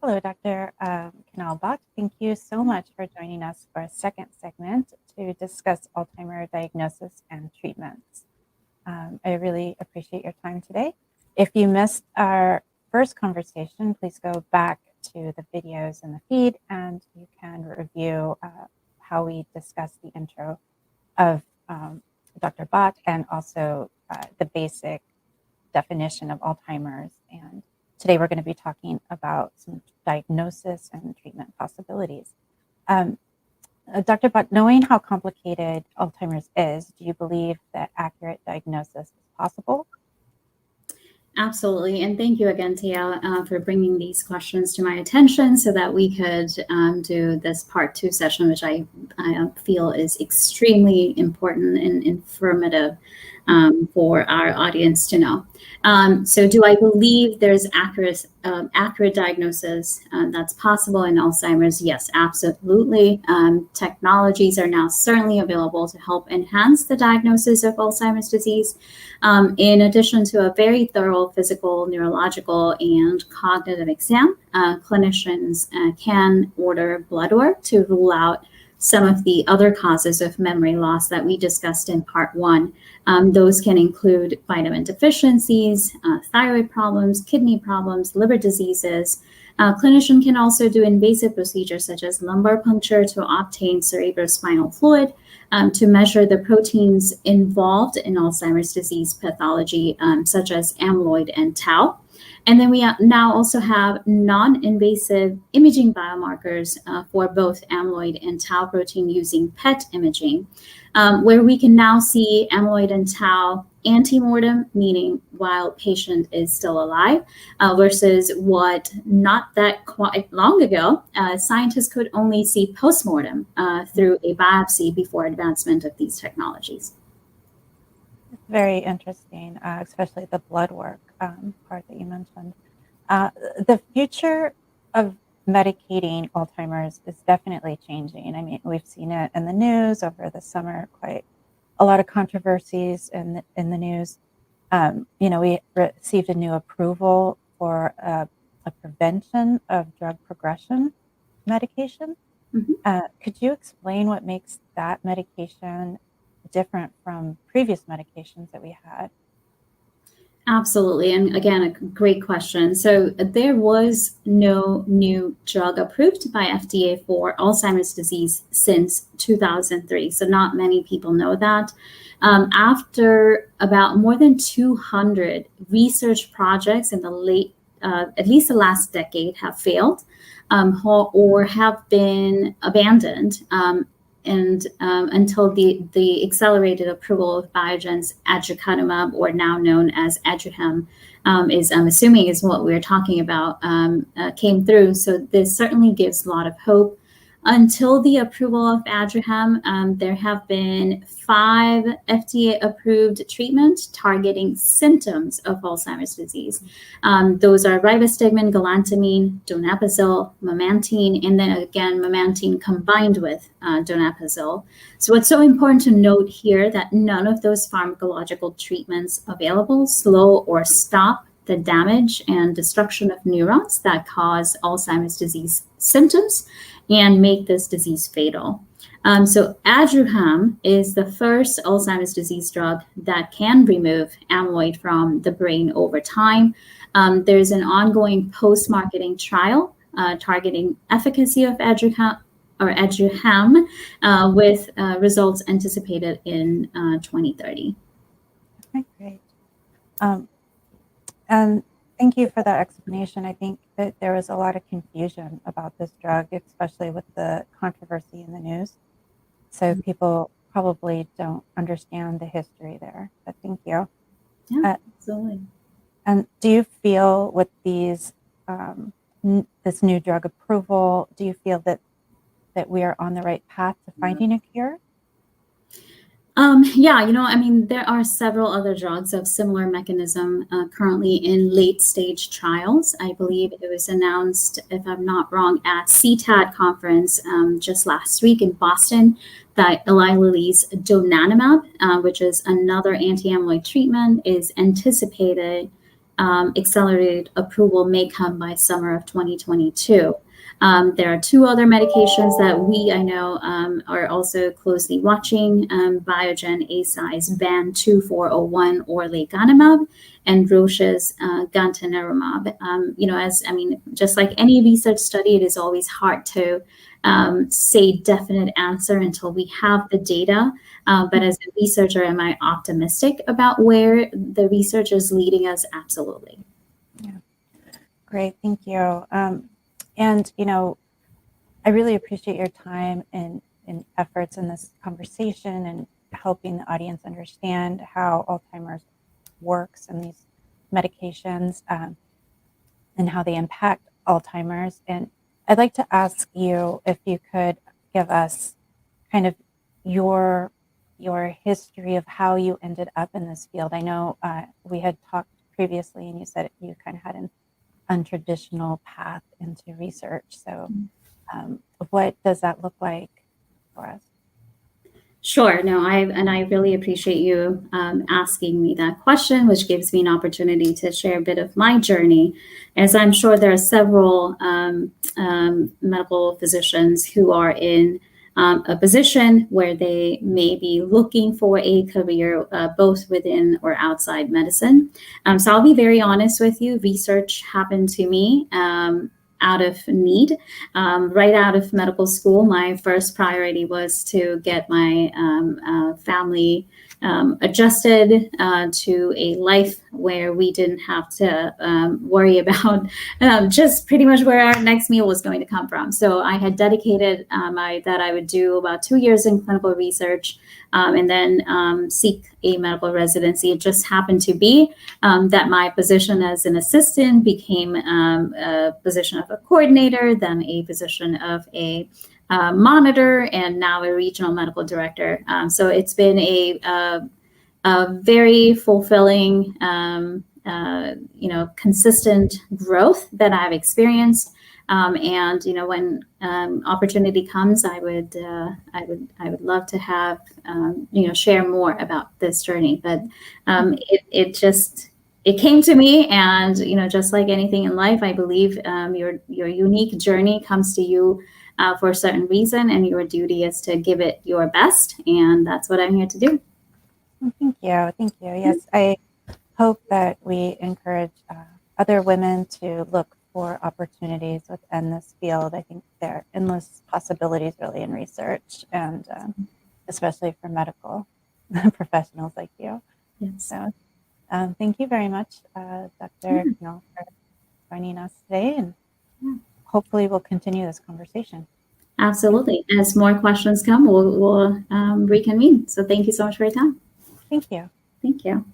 Hello, Dr. Kanalbach. Thank you so much for joining us for a second segment to discuss Alzheimer diagnosis and treatments. I really appreciate your time today. If you missed our first conversation, please go back to the videos in the feed and you can review how we discussed the intro of Dr. Bott and also the basic definition of Alzheimer's. And today we're going to be talking about some diagnosis and treatment possibilities. Dr. Bott, knowing how complicated Alzheimer's is, do you believe that accurate diagnosis is possible? Absolutely. And thank you again, Tia, for bringing these questions to my attention so that we could do this part 2 session, which I feel is extremely important and informative for our audience to know. So do I believe there's accurate diagnosis that's possible in Alzheimer's? Yes, absolutely. Technologies are now certainly available to help enhance the diagnosis of Alzheimer's disease. In addition to a very thorough physical, neurological, and cognitive exam, clinicians can order blood work to rule out some of the other causes of memory loss that we discussed in part 1. Those can include vitamin deficiencies, thyroid problems, kidney problems, liver diseases. Clinician can also do invasive procedures such as lumbar puncture to obtain cerebrospinal fluid to measure the proteins involved in Alzheimer's disease pathology, such as amyloid and tau. And then we now also have non-invasive imaging biomarkers for both amyloid and tau protein using PET imaging, where we can now see amyloid and tau antemortem, meaning while patient is still alive, versus what not that quite long ago, scientists could only see postmortem through a biopsy before advancement of these technologies. Very interesting, especially the blood work part that you mentioned. The future of medicating Alzheimer's is definitely changing. I mean, we've seen it in the news over the summer, quite a lot of controversies in the news. We received a new approval for a prevention of drug progression medication. Mm-hmm. Could you explain what makes that medication different from previous medications that we had? Absolutely. And again, a great question. So there was no new drug approved by FDA for Alzheimer's disease since 2003. So not many people know that. After about more than 200 research projects in the at least the last decade have failed or have been abandoned, and until the accelerated approval of Biogen's aducanumab, or now known as Aduhelm, I'm assuming is what we're talking about, came through. So this certainly gives a lot of hope. Until the approval of Aduhelm, there have been 5 FDA-approved treatments targeting symptoms of Alzheimer's disease. Those are rivastigmine, galantamine, donepezil, memantine, and then again, memantine combined with donepezil. So what's so important to note here that none of those pharmacological treatments available slow or stop the damage and destruction of neurons that cause Alzheimer's disease symptoms and make this disease fatal. So Aduhelm is the first Alzheimer's disease drug that can remove amyloid from the brain over time. There's an ongoing post-marketing trial targeting efficacy of Aduhelm with results anticipated in 2030. Okay, great. And thank you for that explanation. I think that there was a lot of confusion about this drug, especially with the controversy in the news. So people probably don't understand the history there, but thank you. Yeah, absolutely. And do you feel with these, this new drug approval, do you feel that we are on the right path to finding a cure? There are several other drugs of similar mechanism currently in late stage trials. I believe it was announced, if I'm not wrong, at CTAD conference just last week in Boston that Eli Lilly's donanemab, which is another anti-amyloid treatment, is anticipated accelerated approval may come by summer of 2022. There are two other medications that I know are also closely watching, Biogen Eisai's BAN2401 or lecanemab, and Roche's gantenerumab. Just like any research study, it is always hard to say definite answer until we have the data. But as a researcher, am I optimistic about where the research is leading us? Absolutely. Yeah. Great, thank you. And, I really appreciate your time and efforts in this conversation and helping the audience understand how Alzheimer's works and these medications and how they impact Alzheimer's. And I'd like to ask you if you could give us kind of your history of how you ended up in this field. I know we had talked previously and you said you kind of had an untraditional path into research. So what does that look like for us? Sure. No, I really appreciate you asking me that question, which gives me an opportunity to share a bit of my journey, as I'm sure there are several medical physicians who are in a position where they may be looking for a career both within or outside medicine. So I'll be very honest with you. Research happened to me out of need. Right out of medical school, my first priority was to get my family adjusted to a life where we didn't have to worry about just pretty much where our next meal was going to come from. So I had dedicated that I would do about 2 years in clinical research and then seek a medical residency. It just happened to be that my position as an assistant became a position of a coordinator, then a position of a monitor, and now a regional medical director. So it's been a very fulfilling, consistent growth that I've experienced. And when opportunity comes, I would love to have share more about this journey. But it came to me, and just like anything in life, I believe your unique journey comes to you for a certain reason, and your duty is to give it your best, and that's what I'm here to do. Thank you. Yes, I hope that we encourage other women to look for opportunities within this field. I think there are endless possibilities really in research, and especially for medical professionals like you. Yes. So thank you very much, Dr. Knoll, for joining us today, and hopefully we'll continue this conversation. Absolutely. As more questions come, we'll reconvene. So thank you so much for your time. Thank you. Thank you.